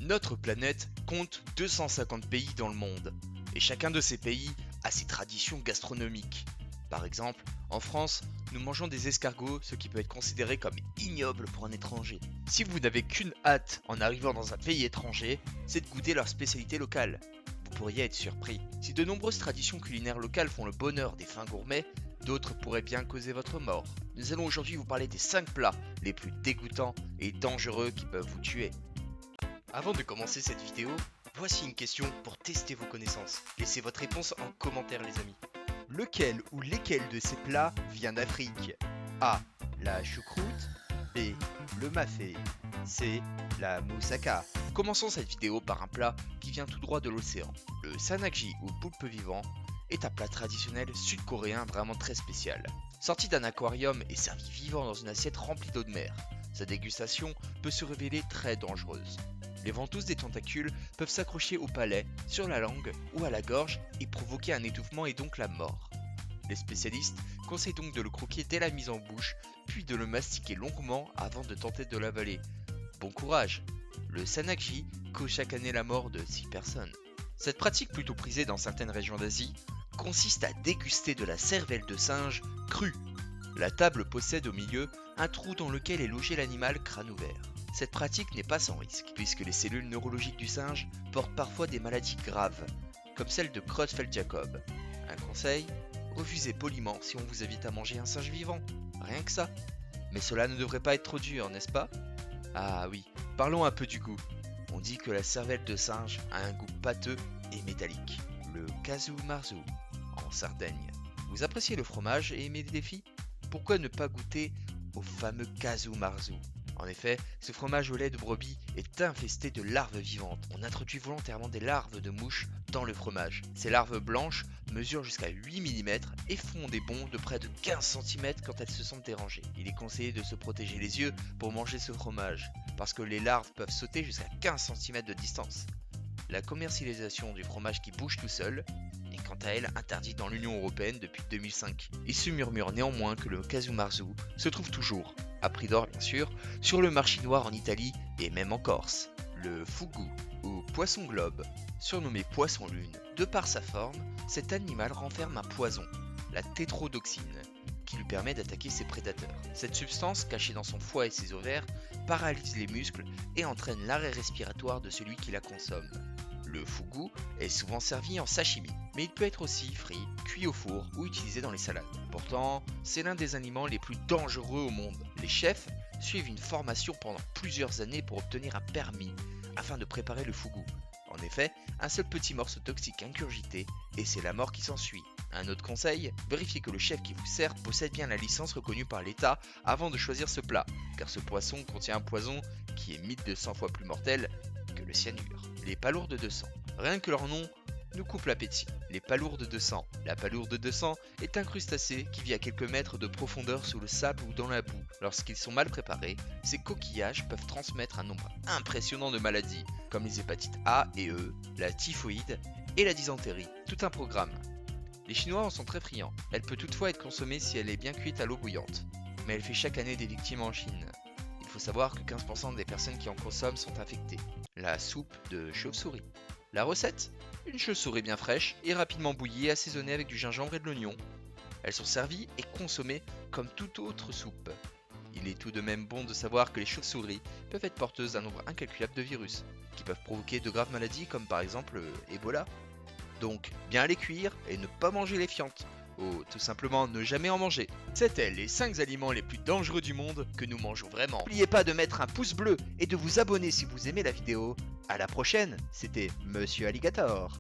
Notre planète compte 250 pays dans le monde, et chacun de ces pays a ses traditions gastronomiques. Par exemple, en France, nous mangeons des escargots, ce qui peut être considéré comme ignoble pour un étranger. Si vous n'avez qu'une hâte en arrivant dans un pays étranger, c'est de goûter leur spécialité locale. Vous pourriez être surpris. Si de nombreuses traditions culinaires locales font le bonheur des fins gourmets, d'autres pourraient bien causer votre mort. Nous allons aujourd'hui vous parler des 5 plats les plus dégoûtants et dangereux qui peuvent vous tuer. Avant de commencer cette vidéo, voici une question pour tester vos connaissances. Laissez votre réponse en commentaire les amis. Lequel ou lesquels de ces plats vient d'Afrique? A. La choucroute. B. Le mafé. C. La moussaka. Commençons cette vidéo par un plat qui vient tout droit de l'océan. Le sanakji ou poulpe vivant est un plat traditionnel sud-coréen vraiment très spécial. Sorti d'un aquarium et servi vivant dans une assiette remplie d'eau de mer, sa dégustation peut se révéler très dangereuse. Les ventouses des tentacules peuvent s'accrocher au palais, sur la langue ou à la gorge et provoquer un étouffement et donc la mort. Les spécialistes conseillent donc de le croquer dès la mise en bouche, puis de le mastiquer longuement avant de tenter de l'avaler. Bon courage! Le sanakji cause chaque année la mort de 6 personnes. Cette pratique plutôt prisée dans certaines régions d'Asie consiste à déguster de la cervelle de singe crue. La table possède au milieu un trou dans lequel est logé l'animal crâne ouvert. Cette pratique n'est pas sans risque, puisque les cellules neurologiques du singe portent parfois des maladies graves, comme celle de Creutzfeldt-Jakob. Un conseil, refusez poliment si on vous invite à manger un singe vivant, rien que ça. Mais cela ne devrait pas être trop dur, n'est-ce pas? Ah oui, parlons un peu du goût. On dit que la cervelle de singe a un goût pâteux et métallique. Le casu marzu, en Sardaigne. Vous appréciez le fromage et aimez les défis? Pourquoi ne pas goûter au fameux casu marzu? En effet, ce fromage au lait de brebis est infesté de larves vivantes. On introduit volontairement des larves de mouches dans le fromage. Ces larves blanches mesurent jusqu'à 8 mm et font des bonds de près de 15 cm quand elles se sentent dérangées. Il est conseillé de se protéger les yeux pour manger ce fromage, parce que les larves peuvent sauter jusqu'à 15 cm de distance. La commercialisation du fromage qui bouge tout seul est quant à elle interdite dans l'Union Européenne depuis 2005. Il se murmure néanmoins que le casu marzu se trouve toujours, à prix d'or bien sûr, sur le marché noir en Italie et même en Corse. Le fugu, ou poisson globe, surnommé poisson lune, de par sa forme, cet animal renferme un poison, la tétrodotoxine, qui lui permet d'attaquer ses prédateurs. Cette substance, cachée dans son foie et ses ovaires, paralyse les muscles et entraîne l'arrêt respiratoire de celui qui la consomme. Le fugu est souvent servi en sashimi, mais il peut être aussi frit, cuit au four ou utilisé dans les salades. Pourtant, c'est l'un des aliments les plus dangereux au monde. Les chefs suivent une formation pendant plusieurs années pour obtenir un permis afin de préparer le fugu. En effet, un seul petit morceau toxique ingurgité et c'est la mort qui s'ensuit. Un autre conseil, vérifiez que le chef qui vous sert possède bien la licence reconnue par l'État avant de choisir ce plat, car ce poisson contient un poison qui est mythe de 100 fois plus mortel que le cyanure. Les palourdes de sang. Rien que leur nom nous coupe l'appétit. Les palourdes de sang. La palourde de sang est un crustacé qui vit à quelques mètres de profondeur sous le sable ou dans la boue. Lorsqu'ils sont mal préparés, ces coquillages peuvent transmettre un nombre impressionnant de maladies, comme les hépatites A et E, la typhoïde et la dysenterie. Tout un programme. Les Chinois en sont très friands. Elle peut toutefois être consommée si elle est bien cuite à l'eau bouillante. Mais elle fait chaque année des victimes en Chine. Il faut savoir que 15% des personnes qui en consomment sont infectées. La soupe de chauve-souris. La recette? Une chauve-souris bien fraîche et rapidement bouillie et assaisonnée avec du gingembre et de l'oignon. Elles sont servies et consommées comme toute autre soupe. Il est tout de même bon de savoir que les chauves-souris peuvent être porteuses d'un nombre incalculable de virus, qui peuvent provoquer de graves maladies comme par exemple Ebola. Donc, bien les cuire et ne pas manger les fientes. Ou tout simplement ne jamais en manger. C'étaient les 5 aliments les plus dangereux du monde que nous mangeons vraiment. N'oubliez pas de mettre un pouce bleu et de vous abonner si vous aimez la vidéo. À la prochaine, c'était Monsieur Alligator.